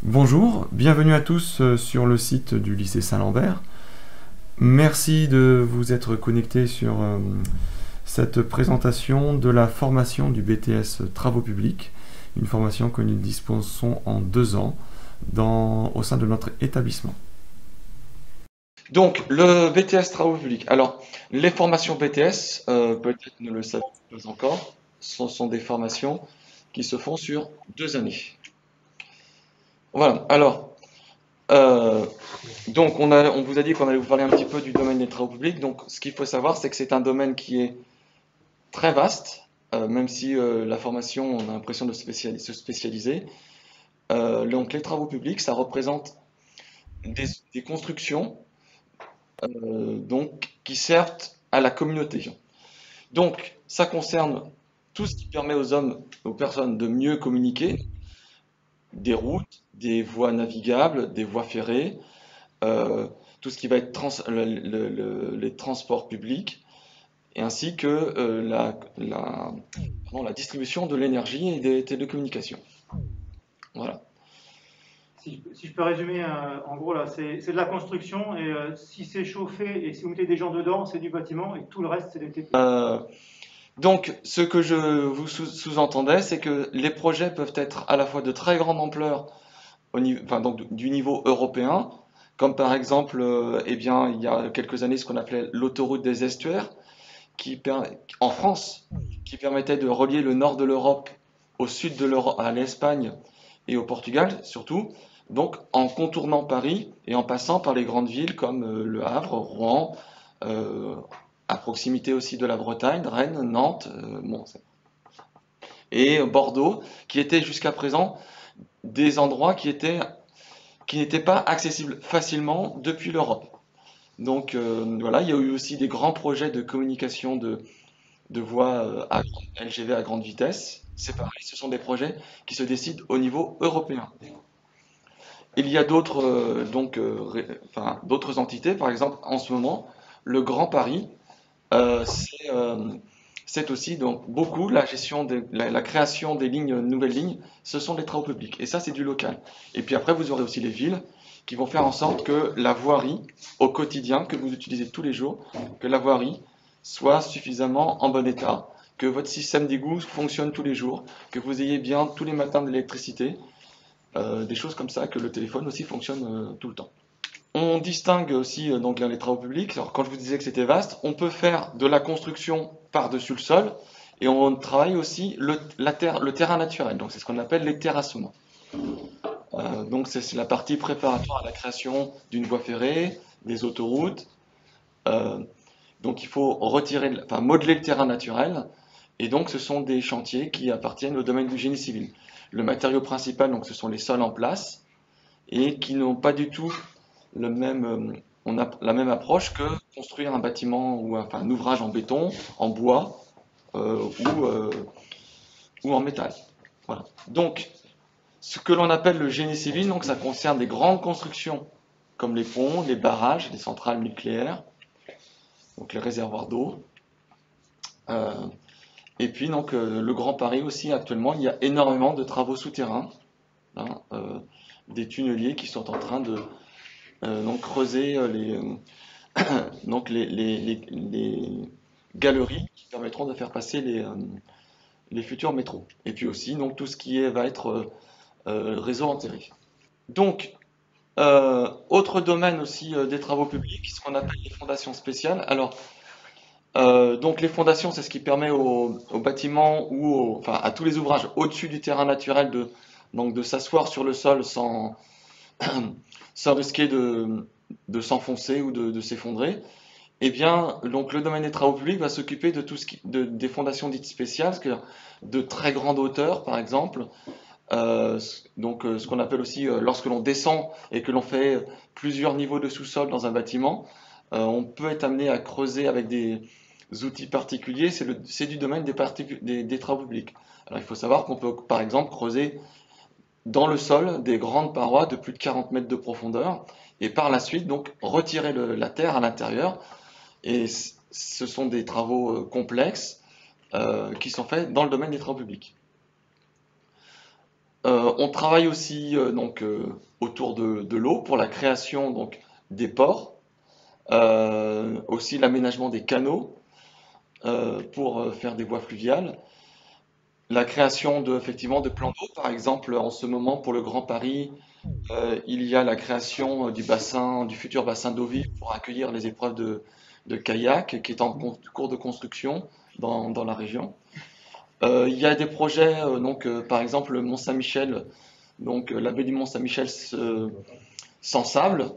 Bonjour, bienvenue à tous sur le site du lycée Saint-Lambert. Merci de vous être connectés sur cette présentation de la formation du BTS Travaux publics, une formation que nous dispensons en 2 ans au sein de notre établissement. Donc, le BTS Travaux publics. Alors, les formations BTS, peut-être ne le savez pas encore, ce sont des formations qui se font sur 2 années. Voilà. Alors, euh, donc on vous a dit qu'on allait vous parler un petit peu du domaine des travaux publics. Donc, ce qu'il faut savoir, c'est que c'est un domaine qui est très vaste, même si la formation, on a l'impression de se spécialiser. Donc, les travaux publics, ça représente des constructions donc, qui servent à la communauté. Donc, ça concerne tout ce qui permet aux hommes, aux personnes de mieux communiquer, des routes, des voies navigables, des voies ferrées, euh, tout ce qui va être les transports publics, et ainsi que la distribution de l'énergie et des télécommunications. Voilà. Si je peux résumer, en gros, là, c'est de la construction, et si c'est chauffé et si vous mettez des gens dedans, c'est du bâtiment, et tout le reste, c'est des TP. Donc, ce que je vous sous-entendais, c'est que les projets peuvent être à la fois de très grande ampleur enfin, donc, du niveau européen, comme par exemple, eh bien, il y a quelques années, ce qu'on appelait l'autoroute des estuaires, en France, qui permettait de relier le nord de l'Europe au sud de l'Europe, à l'Espagne et au Portugal surtout, donc en contournant Paris et en passant par les grandes villes comme Le Havre, Rouen, euh, à proximité aussi de la Bretagne, Rennes, Nantes, bon, et Bordeaux, qui étaient jusqu'à présent des endroits qui n'étaient pas accessibles facilement depuis l'Europe. Donc voilà, il y a eu aussi des grands projets de communication de voies LGV à grande vitesse. C'est pareil, ce sont des projets qui se décident au niveau européen. Il y a d'autres enfin, d'autres entités, par exemple en ce moment, le Grand Paris, euh, c'est euh, c'est aussi donc beaucoup la gestion la création des lignes, nouvelles lignes, ce sont des travaux publics. Et ça, c'est du local. Et puis après, vous aurez aussi les villes qui vont faire en sorte que la voirie au quotidien, que vous utilisez tous les jours, que la voirie soit suffisamment en bon état, que votre système d'égout fonctionne tous les jours, que vous ayez bien tous les matins de l'électricité, des choses comme ça, que le téléphone aussi fonctionne tout le temps. On distingue aussi donc les travaux publics. Alors, quand je vous disais que c'était vaste, on peut faire de la construction par-dessus le sol et on travaille aussi le terrain naturel. Donc c'est ce qu'on appelle les terrassements. Donc c'est la partie préparatoire à la création d'une voie ferrée, des autoroutes. Euh, donc il faut enfin modeler le terrain naturel. Et donc ce sont des chantiers qui appartiennent au domaine du génie civil. Le matériau principal, donc ce sont les sols en place et qui n'ont pas du tout on a la même approche que construire un bâtiment ou enfin, un ouvrage en béton, en bois euh, ou, euh, ou en métal. Voilà. Donc, ce que l'on appelle le génie civil, donc ça concerne des grandes constructions comme les ponts, les barrages, les centrales nucléaires, donc les réservoirs d'eau. Euh, et puis donc le Grand Paris aussi actuellement, il y a énormément de travaux souterrains, hein, des tunneliers qui sont en train de donc creuser donc les galeries qui permettront de faire passer les futurs métros. Et puis aussi donc tout ce qui va être réseau enterré. Donc autre domaine aussi des travaux publics, ce qu'on appelle les fondations spéciales. Alors donc les fondations, c'est ce qui permet aux bâtiments ou enfin à tous les ouvrages au-dessus du terrain naturel donc de s'asseoir sur le sol sans risquer de s'enfoncer ou de s'effondrer. Eh bien, donc le domaine des travaux publics va s'occuper de des fondations dites spéciales, c'est-à-dire de très grande hauteur, par exemple. Ce qu'on appelle aussi lorsque l'on descend et que l'on fait plusieurs niveaux de sous-sol dans un bâtiment, on peut être amené à creuser avec des outils particuliers. C'est du domaine des travaux publics. Alors, il faut savoir qu'on peut, par exemple, creuser dans le sol des grandes parois de plus de 40 mètres de profondeur et par la suite donc retirer la terre à l'intérieur. Et ce sont des travaux complexes qui sont faits dans le domaine des travaux publics. On travaille aussi autour de l'eau pour la création donc, des ports, aussi l'aménagement des canaux pour faire des voies fluviales, la création effectivement de plans d'eau, par exemple en ce moment pour le Grand Paris, il y a la création du futur bassin d'eau vive pour accueillir les épreuves de kayak qui est en cours de construction dans la région. Il y a des projets, par exemple le Mont-Saint-Michel, la baie du Mont-Saint-Michel sans sable,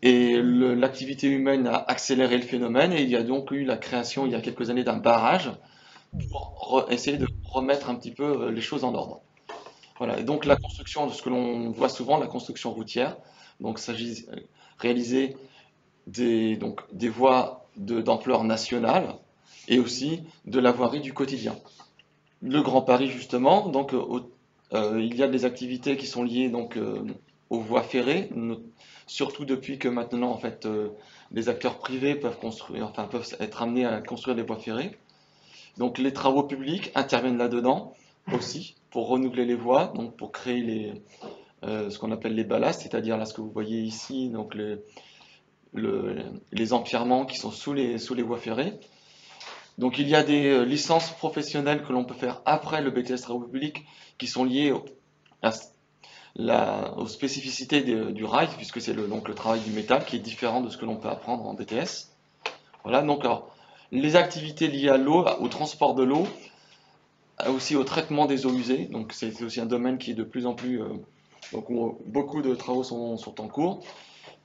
et l'activité humaine a accéléré le phénomène, et il y a donc eu la création il y a quelques années d'un barrage pour essayer de remettre un petit peu les choses en ordre. Voilà, et donc la construction, ce que l'on voit souvent, la construction routière, donc il s'agit de réaliser des voies d'ampleur nationale et aussi de la voirie du quotidien. Le Grand Paris, justement, il y a des activités qui sont liées aux voies ferrées, surtout depuis que maintenant, en fait, les acteurs privés peuvent être amenés à construire des voies ferrées. Donc les travaux publics interviennent là-dedans aussi pour renouveler les voies, donc pour créer ce qu'on appelle les ballasts, c'est-à-dire là ce que vous voyez ici, donc les empierrements qui sont sous les voies ferrées. Donc il y a des licences professionnelles que l'on peut faire après le BTS Travaux Publics qui sont liées aux spécificités du rail, puisque c'est le travail du métal qui est différent de ce que l'on peut apprendre en BTS. Voilà, donc alors, les activités liées à l'eau, au transport de l'eau, aussi au traitement des eaux usées, donc c'est aussi un domaine qui est de plus en plus, où beaucoup de travaux sont en cours.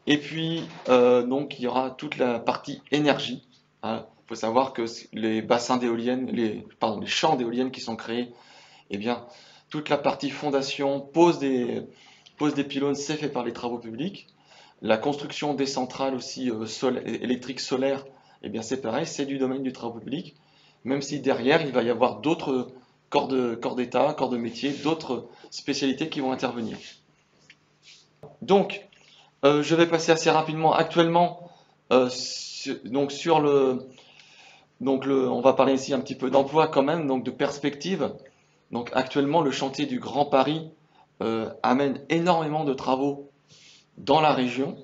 Et puis, donc il y aura toute la partie énergie. Il faut savoir que les bassins d'éoliennes, les champs d'éoliennes qui sont créés, eh bien, toute la partie fondation, pose des pylônes, c'est fait par les travaux publics. La construction des centrales aussi électriques solaires, eh bien, c'est pareil, c'est du domaine du travaux public. Même si derrière, il va y avoir d'autres corps d'État, corps de métier, d'autres spécialités qui vont intervenir. Donc, je vais passer assez rapidement. Actuellement, on va parler ici un petit peu d'emploi quand même, donc de perspective. Donc actuellement, le chantier du Grand Paris amène énormément de travaux dans la région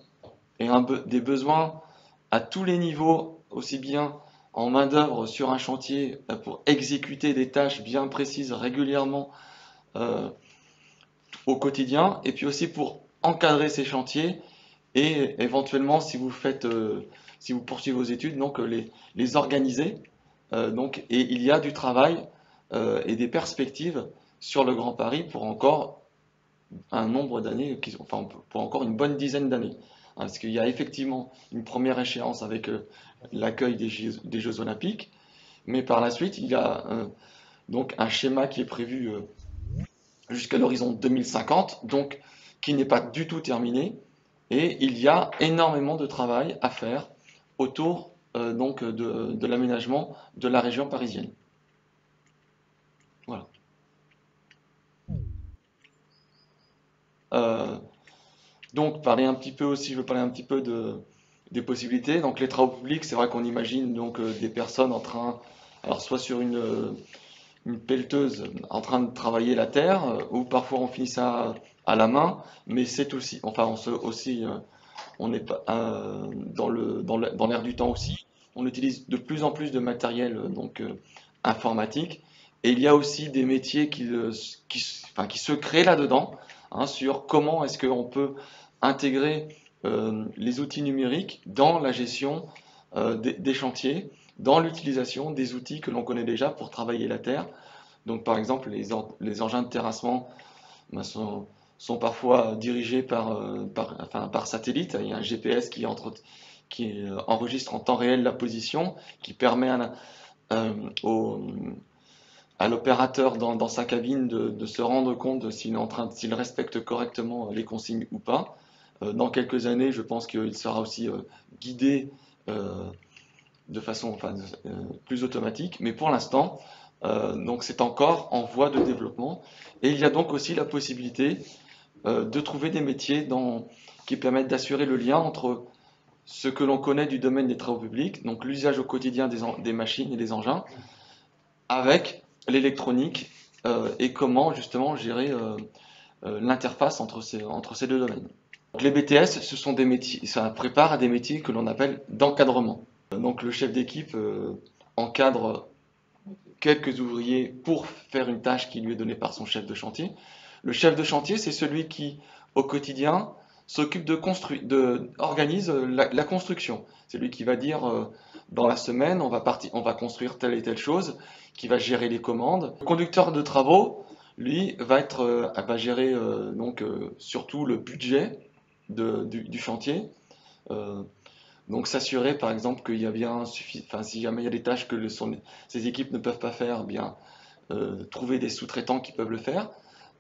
et des besoins à tous les niveaux, aussi bien en main-d'œuvre sur un chantier pour exécuter des tâches bien précises régulièrement au quotidien, et puis aussi pour encadrer ces chantiers et éventuellement, si vous poursuivez vos études, donc les organiser. Et il y a du travail et des perspectives sur le Grand Paris pour encore un nombre d'années, pour encore une bonne dizaine d'années. Parce qu'il y a effectivement une première échéance avec l'accueil des Jeux Olympiques, mais par la suite, il y a donc un schéma qui est prévu jusqu'à l'horizon 2050, donc qui n'est pas du tout terminé, et il y a énormément de travail à faire autour de l'aménagement de la région parisienne. Voilà. Donc je veux parler un petit peu des possibilités. Donc les travaux publics, c'est vrai qu'on imagine des personnes en train, alors soit sur une pelleteuse en train de travailler la terre, ou parfois on finit ça à la main, mais c'est aussi, on est dans l'air du temps aussi. On utilise de plus en plus de matériel informatique, et il y a aussi des métiers qui se créent là-dedans, sur comment est-ce qu'on peut intégrer les outils numériques dans la gestion des chantiers, dans l'utilisation des outils que l'on connaît déjà pour travailler la terre. Donc par exemple, les engins de terrassement sont parfois dirigés par satellite. Il y a un GPS qui enregistre en temps réel la position, qui permet à l'opérateur dans sa cabine de se rendre compte s'il respecte correctement les consignes ou pas. Dans quelques années, je pense qu'il sera aussi guidé de façon plus automatique, mais pour l'instant, c'est encore en voie de développement. Et il y a donc aussi la possibilité de trouver des métiers qui permettent d'assurer le lien entre ce que l'on connaît du domaine des travaux publics, donc l'usage au quotidien des machines et des engins, avec l'électronique et comment justement gérer l'interface entre ces deux domaines. Donc, les BTS, ce sont des métiers, ça prépare à des métiers que l'on appelle d'encadrement. Donc le chef d'équipe encadre quelques ouvriers pour faire une tâche qui lui est donnée par son chef de chantier. Le chef de chantier, c'est celui qui, au quotidien, s'occupe organise la construction. C'est lui qui va dire dans la semaine, on va construire telle et telle chose, qui va gérer les commandes. Le conducteur de travaux, lui, va gérer surtout le budget du chantier. Donc s'assurer par exemple qu'il y a bien si jamais il y a des tâches que ces équipes ne peuvent pas faire, bien trouver des sous-traitants qui peuvent le faire.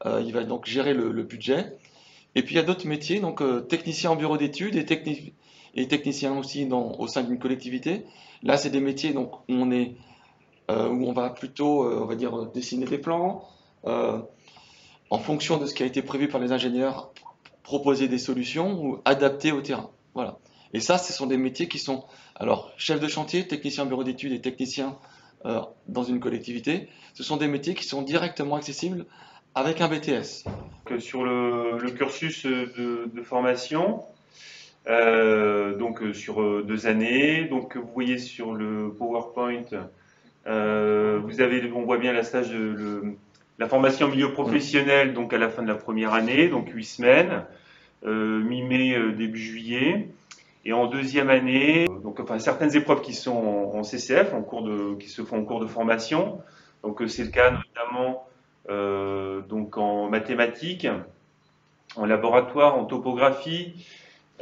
Il va donc gérer le budget. Et puis il y a d'autres métiers, donc technicien en bureau d'études et technicien aussi au sein d'une collectivité. Là, c'est des métiers donc, où on va plutôt, on va dire, dessiner des plans, en fonction de ce qui a été prévu par les ingénieurs, proposer des solutions ou adapter au terrain. Voilà. Et ça, ce sont des métiers qui sont, alors, chef de chantier, technicien en bureau d'études et technicien dans une collectivité, ce sont des métiers qui sont directement accessibles avec un BTS. Sur le cursus de formation, sur 2 années, donc vous voyez sur le PowerPoint, on voit bien la formation en milieu professionnel, donc à la fin de la première année, donc 8 semaines, mi-mai, début juillet. Et en deuxième année, certaines épreuves qui sont en CCF, qui se font en cours de formation. Donc c'est le cas notamment en mathématiques, en laboratoire, en topographie,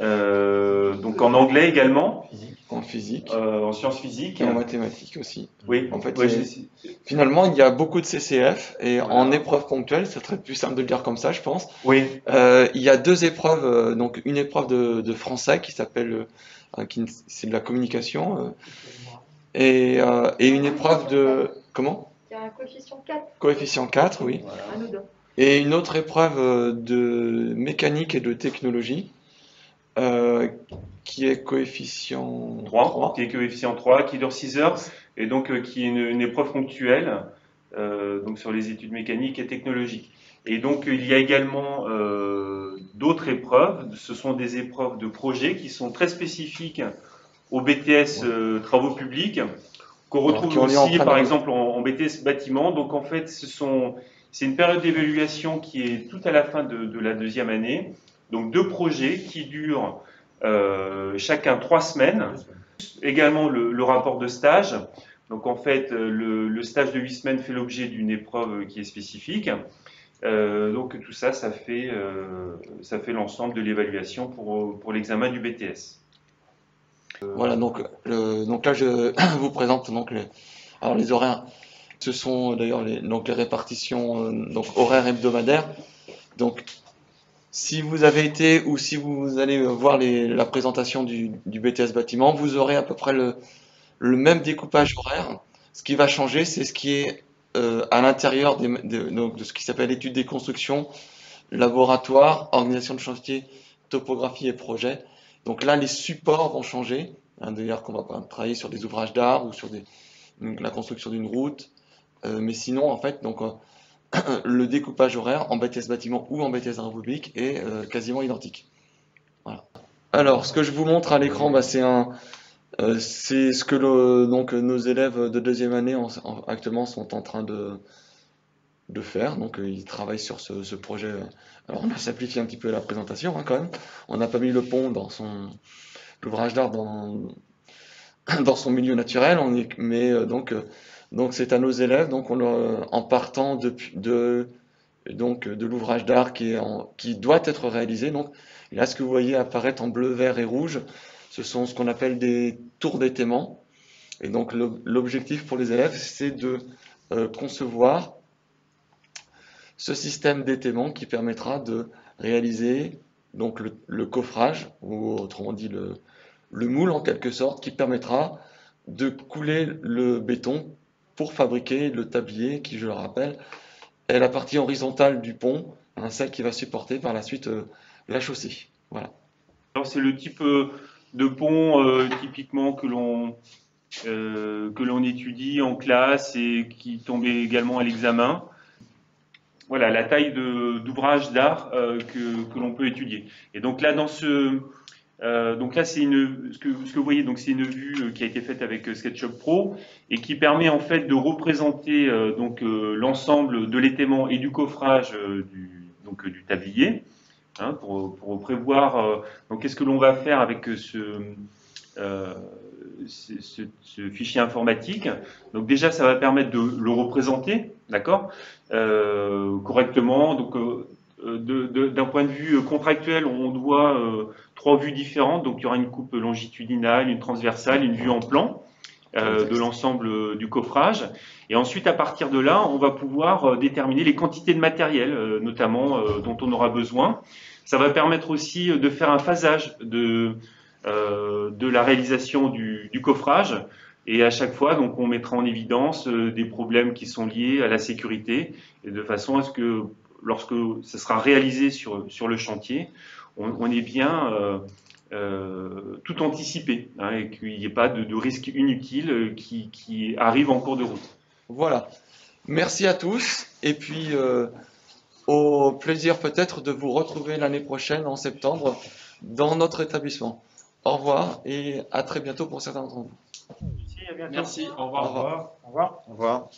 en anglais également. En physique. En sciences physiques. Et en mathématiques aussi. Oui. En fait, finalement, il y a beaucoup de CCF et voilà. En épreuve ponctuelle, c'est très plus simple de le dire comme ça, je pense. Oui. Il y a 2 épreuves, donc une épreuve de français qui s'appelle, c'est de la communication, et une épreuve de... Comment ? Il y a un coefficient 4. Coefficient 4, oui. Voilà. Et une autre épreuve de mécanique et de technologie, qui est coefficient 3. Qui est coefficient 3, qui dure 6 heures, et donc qui est une épreuve ponctuelle sur les études mécaniques et technologiques. Et donc il y a également d'autres épreuves, ce sont des épreuves de projet qui sont très spécifiques au BTS travaux publics, qu'on retrouve aussi par exemple en BTS bâtiment. Donc en fait c'est une période d'évaluation qui est tout à la fin de la 2e année, donc 2 projets qui durent chacun 3 semaines. Également le rapport de stage. Donc en fait, le stage de 8 semaines fait l'objet d'une épreuve qui est spécifique. Donc tout ça, ça fait l'ensemble de l'évaluation pour l'examen du BTS. Voilà, donc là je vous présente les horaires. Ce sont d'ailleurs les répartitions horaires hebdomadaires. Donc si vous avez été ou si vous allez voir la présentation du BTS bâtiment, vous aurez à peu près le même découpage horaire. Ce qui va changer, c'est ce qui est à l'intérieur de ce qui s'appelle études des constructions, laboratoire, organisation de chantier, topographie et projet. Donc là, les supports vont changer. D'ailleurs, qu'on va pas travailler sur des ouvrages d'art ou sur la construction d'une route. Mais sinon, en fait, le découpage horaire en BTS bâtiment ou en BTS travaux publics est quasiment identique. Voilà. Alors, ce que je vous montre à l'écran, c'est ce que nos élèves de 2e année actuellement sont en train de faire. Donc, ils travaillent sur ce projet. Alors, on a simplifié un petit peu la présentation quand même. On n'a pas mis le pont dans l'ouvrage d'art dans son milieu naturel. Donc c'est à nos élèves, en partant de l'ouvrage d'art qui doit être réalisé. Donc là, ce que vous voyez apparaître en bleu, vert et rouge, ce sont ce qu'on appelle des tours d'étaiement. Et donc l'objectif pour les élèves, c'est de concevoir ce système d'étaiement qui permettra de réaliser le coffrage, ou autrement dit le moule en quelque sorte, qui permettra de couler le béton pour fabriquer le tablier qui, je le rappelle, est la partie horizontale du pont, celle qui va supporter par la suite la chaussée. Voilà. Alors c'est le type de pont typiquement que l'on étudie en classe et qui tombe également à l'examen. voilà, la taille d'ouvrage d'art que l'on peut étudier. Et donc là, donc là, c'est ce que vous voyez, donc c'est une vue qui a été faite avec SketchUp Pro et qui permet en fait de représenter l'ensemble de l'étaiement et du coffrage du tablier, hein, pour prévoir donc qu'est-ce que l'on va faire avec ce fichier informatique. Donc déjà, ça va permettre de le représenter, d'accord, correctement. Donc d'un point de vue contractuel, on doit 3 vues différentes. Donc il y aura une coupe longitudinale, une transversale, une vue en plan de l'ensemble du coffrage. Et ensuite, à partir de là, on va pouvoir déterminer les quantités de matériel, notamment dont on aura besoin. Ça va permettre aussi de faire un phasage de la réalisation du coffrage. Et à chaque fois, donc, on mettra en évidence des problèmes qui sont liés à la sécurité, et de façon à ce que, lorsque ce sera réalisé sur le chantier, on est bien tout anticipé, hein, et qu'il n'y ait pas de risque inutile qui arrive en cours de route. Voilà. Merci à tous. Et puis, au plaisir peut-être de vous retrouver l'année prochaine, en septembre, dans notre établissement. Au revoir et à très bientôt pour certains d'entre vous. Merci, à bientôt. Merci. Au revoir. Au revoir. Au revoir.